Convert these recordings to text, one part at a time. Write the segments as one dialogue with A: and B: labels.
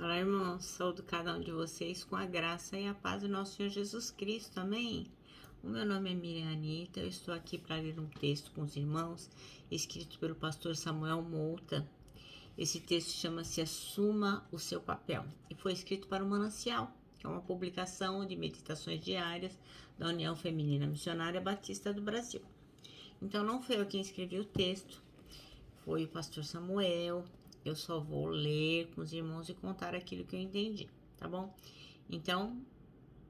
A: Olá, irmãos, saúdo cada um de vocês com a graça e a paz do nosso Senhor Jesus Cristo, amém? O meu nome é Miriam Anita, eu estou aqui para ler um texto com os irmãos, escrito pelo pastor Samuel Mouta. Esse texto chama-se Assuma o Seu Papel e foi escrito para o Manancial, que é uma publicação de meditações diárias da União Feminina Missionária Batista do Brasil. Então não foi eu quem escrevi o texto, foi o pastor Samuel. Eu só vou ler com os irmãos e contar aquilo que eu entendi, tá bom? Então,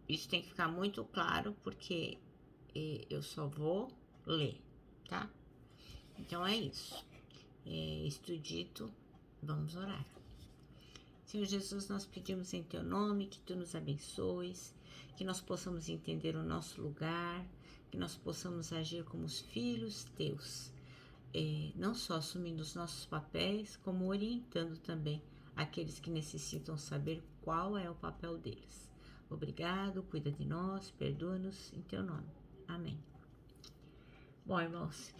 A: isso tem que ficar muito claro, porque eu só vou ler, tá? Então é isso. Isto dito, vamos orar. Senhor Jesus, nós pedimos em Teu nome que Tu nos abençoes, que nós possamos entender o nosso lugar, que nós possamos agir como os filhos Teus, não só assumindo os nossos papéis, como orientando também aqueles que necessitam saber qual é o papel deles. Obrigado, cuida de nós, perdoa-nos em Teu nome. Amém. Bom, irmãos,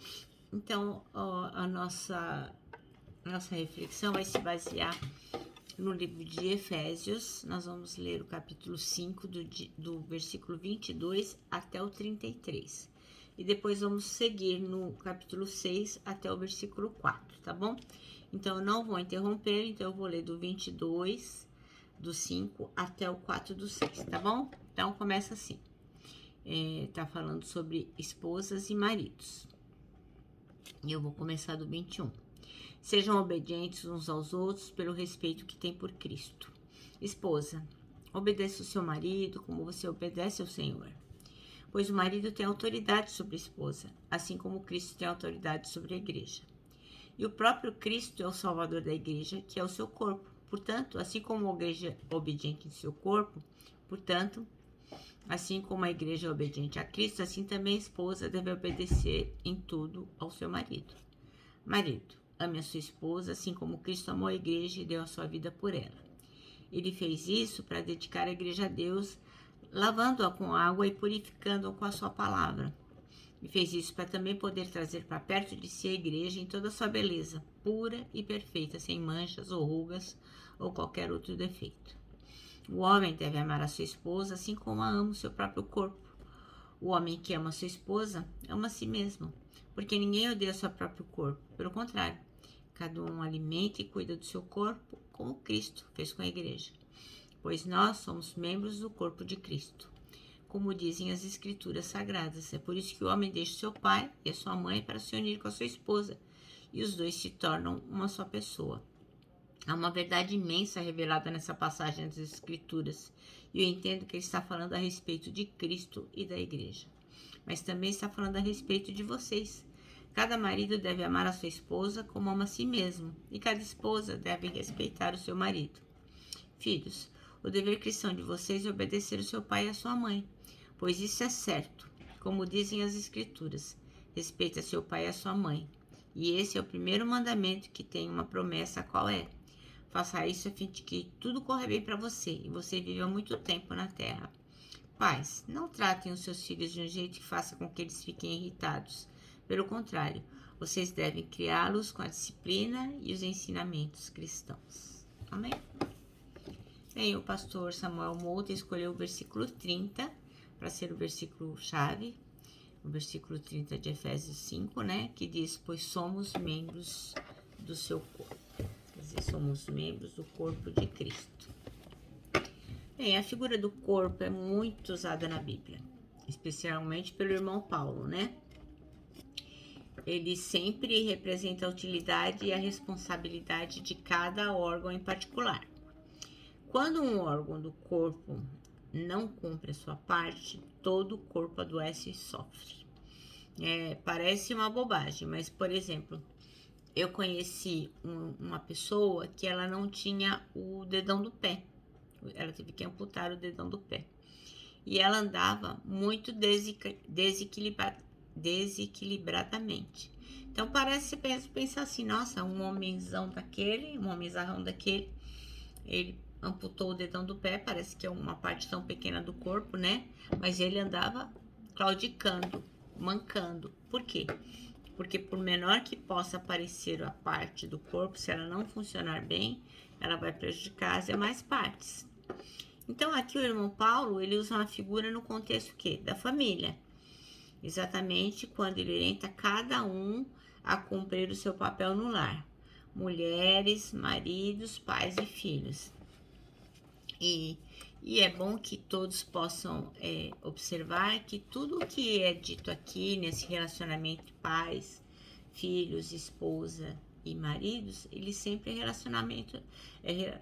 A: então a nossa reflexão vai se basear no livro de Efésios. Nós vamos ler o capítulo 5, do versículo 22 até o 33. E depois vamos seguir no capítulo 6 até o versículo 4, tá bom? Então, eu não vou interromper, então eu vou ler do 22, do 5 até o 4 do 6, tá bom? Então, começa assim. Tá falando sobre esposas e maridos. E eu vou começar do 21. Sejam obedientes uns aos outros pelo respeito que têm por Cristo. Esposa, obedeça o seu marido como você obedece ao Senhor. Pois o marido tem autoridade sobre a esposa, assim como Cristo tem autoridade sobre a igreja. E o próprio Cristo é o Salvador da igreja, que é o seu corpo. Portanto, assim como a igreja é obediente em seu corpo, portanto, assim como a igreja é obediente a Cristo, assim também a esposa deve obedecer em tudo ao seu marido. Marido, ame a sua esposa, assim como Cristo amou a igreja e deu a sua vida por ela. Ele fez isso para dedicar a igreja a Deus, lavando-a com água e purificando-a com a sua palavra. E fez isso para também poder trazer para perto de si a igreja em toda a sua beleza, pura e perfeita, sem manchas ou rugas ou qualquer outro defeito. O homem deve amar a sua esposa assim como a ama o seu próprio corpo. O homem que ama a sua esposa ama a si mesmo, porque ninguém odeia o seu próprio corpo. Pelo contrário, cada um alimenta e cuida do seu corpo, como Cristo fez com a igreja. Pois nós somos membros do corpo de Cristo, como dizem as Escrituras Sagradas. É por isso que o homem deixa seu pai e a sua mãe para se unir com a sua esposa, e os dois se tornam uma só pessoa. Há uma verdade imensa revelada nessa passagem das Escrituras, e eu entendo que ele está falando a respeito de Cristo e da igreja, mas também está falando a respeito de vocês. Cada marido deve amar a sua esposa como ama a si mesmo, e cada esposa deve respeitar o seu marido. Filhos, o dever cristão de vocês é obedecer o seu pai e a sua mãe, pois isso é certo, como dizem as Escrituras. Respeita seu pai e a sua mãe. E esse é o primeiro mandamento que tem uma promessa, qual é? Faça isso a fim de que tudo corra bem para você e você viva muito tempo na terra. Pais, não tratem os seus filhos de um jeito que faça com que eles fiquem irritados. Pelo contrário, vocês devem criá-los com a disciplina e os ensinamentos cristãos. Amém? Bem, o pastor Samuel Mouta escolheu o versículo 30 para ser o versículo chave, o versículo 30 de Efésios 5, né? Que diz, pois somos membros do seu corpo. Quer dizer, somos membros do corpo de Cristo. Bem, a figura do corpo é muito usada na Bíblia, especialmente pelo irmão Paulo, né? Ele sempre representa a utilidade e a responsabilidade de cada órgão em particular. Quando um órgão do corpo não cumpre a sua parte, todo o corpo adoece e sofre. Parece uma bobagem, mas, por exemplo, eu conheci uma pessoa que ela não tinha o dedão do pé. Ela teve que amputar o dedão do pé. E ela andava muito desequilibradamente. Então parece, pensar assim, nossa, um homenzão daquele, um homenzarrão daquele, ele amputou o dedão do pé, parece que é uma parte tão pequena do corpo, né? Mas ele andava claudicando, mancando. Por quê? Porque por menor que possa parecer a parte do corpo, se ela não funcionar bem, ela vai prejudicar as demais partes. Então aqui o irmão Paulo, ele usa uma figura no contexto quê? Da família. Exatamente quando ele orienta cada um a cumprir o seu papel no lar. Mulheres, maridos, pais e filhos. E é bom que todos possam observar que tudo o que é dito aqui nesse relacionamento de pais, filhos, esposa e maridos, ele sempre é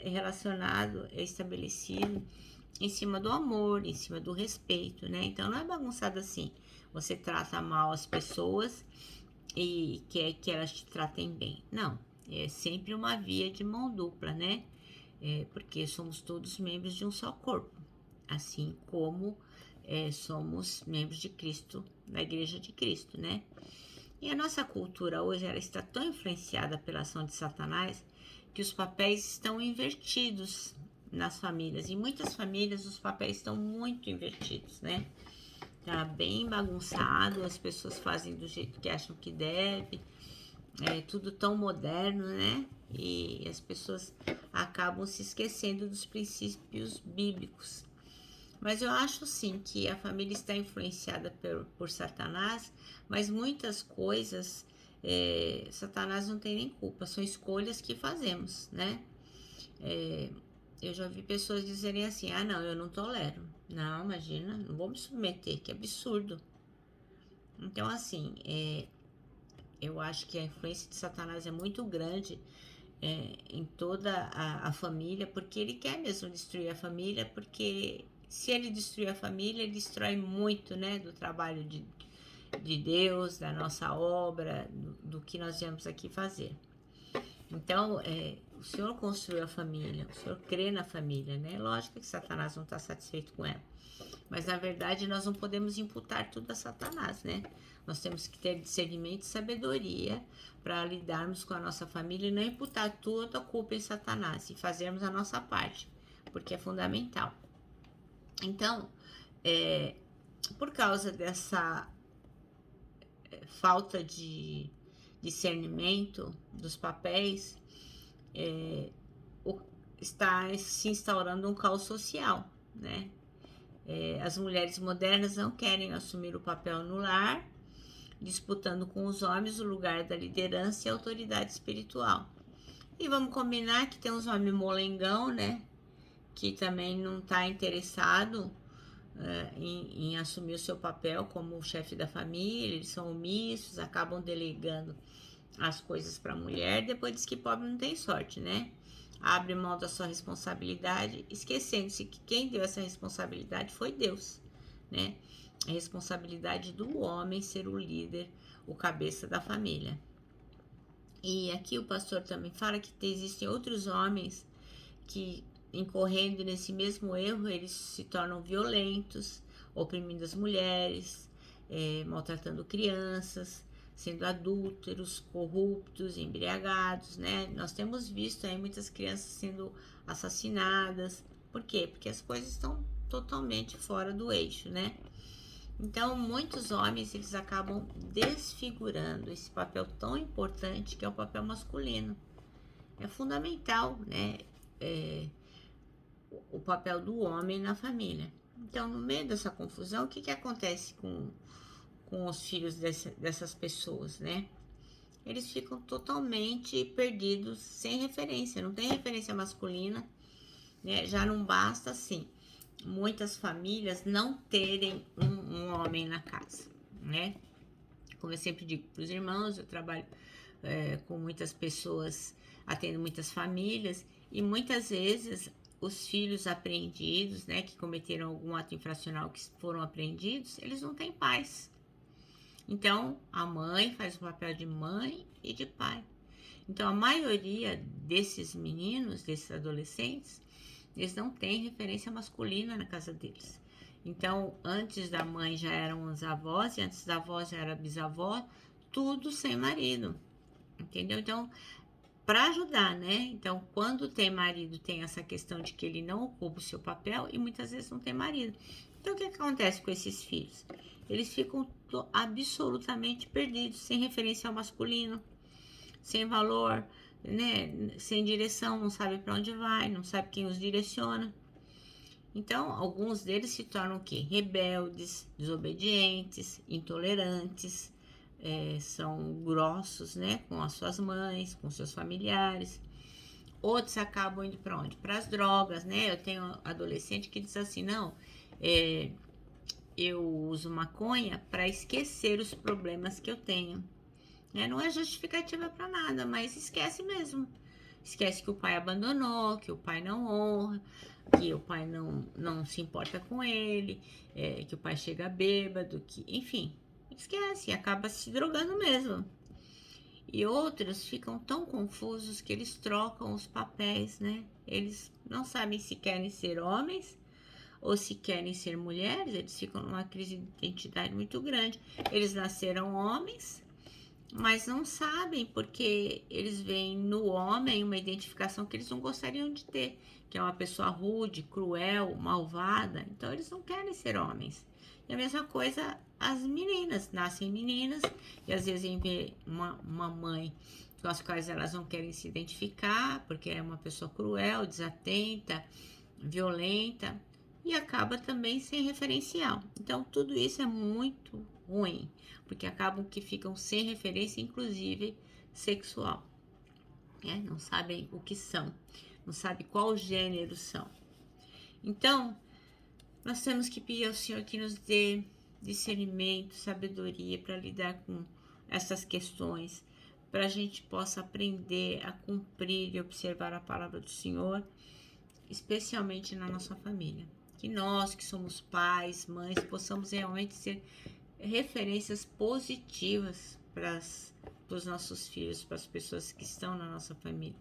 A: relacionado, é estabelecido em cima do amor, em cima do respeito, né? Então não é bagunçado assim. Você trata mal as pessoas e quer que elas te tratem bem. Não, é sempre uma via de mão dupla, né? Porque somos todos membros de um só corpo, assim como somos membros de Cristo, da Igreja de Cristo, né? E a nossa cultura hoje, ela está tão influenciada pela ação de Satanás que os papéis estão invertidos nas famílias. Em muitas famílias, os papéis estão muito invertidos, né? Tá bem bagunçado, as pessoas fazem do jeito que acham que deve, é tudo tão moderno, né? E as pessoas acabam se esquecendo dos princípios bíblicos. Mas eu acho sim que a família está influenciada por Satanás, mas muitas coisas Satanás não tem nem culpa, são escolhas que fazemos, né? Eu já vi pessoas dizerem assim, não, eu não tolero. Não, imagina, não vou me submeter, que absurdo. Então, assim, eu acho que a influência de Satanás é muito grande em toda a família, porque ele quer mesmo destruir a família, porque se ele destruir a família, ele destrói muito, né, do trabalho de Deus, da nossa obra, do que nós viemos aqui fazer. Então, o Senhor construiu a família, o Senhor crê na família, né? Lógico que Satanás não está satisfeito com ela, mas na verdade nós não podemos imputar tudo a Satanás, né? Nós temos que ter discernimento e sabedoria para lidarmos com a nossa família e não imputar toda a culpa em Satanás e fazermos a nossa parte, porque é fundamental. Então, por causa dessa falta de discernimento dos papéis, está se instaurando um caos social, né? As mulheres modernas não querem assumir o papel no lar, disputando com os homens o lugar da liderança e autoridade espiritual. E vamos combinar que tem uns homens molengão, né? Que também não está interessado em assumir o seu papel como chefe da família, eles são omissos, acabam delegando as coisas para a mulher, depois diz que pobre não tem sorte, né? Abre mão da sua responsabilidade, esquecendo-se que quem deu essa responsabilidade foi Deus, né? A responsabilidade do homem ser o líder, o cabeça da família. E aqui o pastor também fala que existem outros homens que, incorrendo nesse mesmo erro, eles se tornam violentos, oprimindo as mulheres, maltratando crianças, sendo adúlteros, corruptos, embriagados, né? Nós temos visto aí muitas crianças sendo assassinadas. Por quê? Porque as coisas estão totalmente fora do eixo, né? Então, muitos homens, eles acabam desfigurando esse papel tão importante que é o papel masculino. É fundamental, né? O papel do homem na família. Então, no meio dessa confusão, o que acontece com os filhos dessas pessoas, né? Eles ficam totalmente perdidos, sem referência, não tem referência masculina, né? Já não basta, assim, muitas famílias não terem um homem na casa, né? Como eu sempre digo para os irmãos, eu trabalho com muitas pessoas, atendo muitas famílias, e muitas vezes os filhos apreendidos, né, que cometeram algum ato infracional, que foram apreendidos, eles não têm pais. Então, a mãe faz o papel de mãe e de pai. Então, a maioria desses meninos, desses adolescentes, eles não têm referência masculina na casa deles. Então, antes da mãe já eram os avós, e antes da avó já era bisavó, tudo sem marido, entendeu? Então, para ajudar, né? Então, quando tem marido, tem essa questão de que ele não ocupa o seu papel e muitas vezes não tem marido. Então, o que acontece com esses filhos? Eles ficam absolutamente perdidos, sem referência ao masculino, sem valor, né, sem direção, não sabe para onde vai, não sabe quem os direciona. Então, alguns deles se tornam o quê? Rebeldes, desobedientes, intolerantes, são grossos, né, com as suas mães, com seus familiares. Outros acabam indo para onde? Para as drogas, né? Eu tenho um adolescente que diz assim, não, eu uso maconha para esquecer os problemas que eu tenho. Não é justificativa para nada, mas esquece mesmo. Esquece que o pai abandonou, que o pai não honra, que o pai não se importa com ele, que o pai chega bêbado, que, enfim, esquece, acaba se drogando mesmo. E outros ficam tão confusos que eles trocam os papéis, né? Eles não sabem se querem ser homens ou se querem ser mulheres, eles ficam numa crise de identidade muito grande. Eles nasceram homens, mas não sabem porque eles veem no homem uma identificação que eles não gostariam de ter, que é uma pessoa rude, cruel, malvada. Então eles não querem ser homens. E a mesma coisa as meninas, nascem meninas e às vezes vem uma mãe com as quais elas não querem se identificar porque é uma pessoa cruel, desatenta, violenta e acaba também sem referencial. Então tudo isso é muito ruim, porque acabam que ficam sem referência, inclusive sexual, né? Não sabem o que são, não sabem qual gênero são. Então, nós temos que pedir ao Senhor que nos dê discernimento, sabedoria para lidar com essas questões, para a gente possa aprender a cumprir e observar a palavra do Senhor, especialmente na nossa família. Que nós, que somos pais, mães, possamos realmente ser referências positivas para os nossos filhos, para as pessoas que estão na nossa família,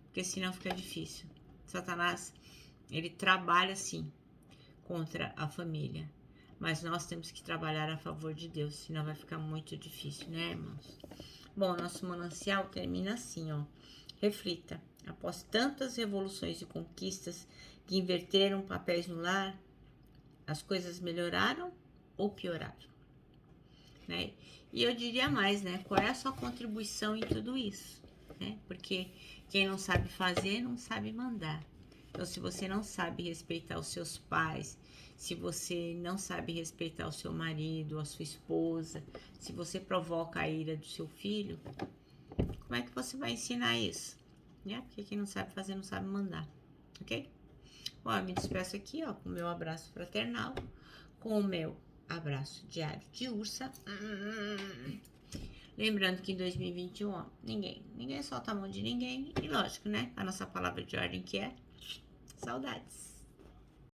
A: porque senão fica difícil. Satanás, ele trabalha sim contra a família, mas nós temos que trabalhar a favor de Deus, senão vai ficar muito difícil, né, irmãos? Bom, nosso manancial termina assim, ó. Reflita, após tantas revoluções e conquistas que inverteram papéis no lar, as coisas melhoraram ou pioraram? Né? E eu diria mais, né? Qual é a sua contribuição em tudo isso? Né? Porque quem não sabe fazer, não sabe mandar. Então, se você não sabe respeitar os seus pais, se você não sabe respeitar o seu marido, a sua esposa, se você provoca a ira do seu filho, como é que você vai ensinar isso? Né? Porque quem não sabe fazer, não sabe mandar. Ok? Bom, eu me despeço aqui, ó, com o meu abraço fraternal, com o meu abraço diário de ursa. Lembrando que em 2021, ó, ninguém solta a mão de ninguém. E lógico, né? A nossa palavra de ordem que é saudades.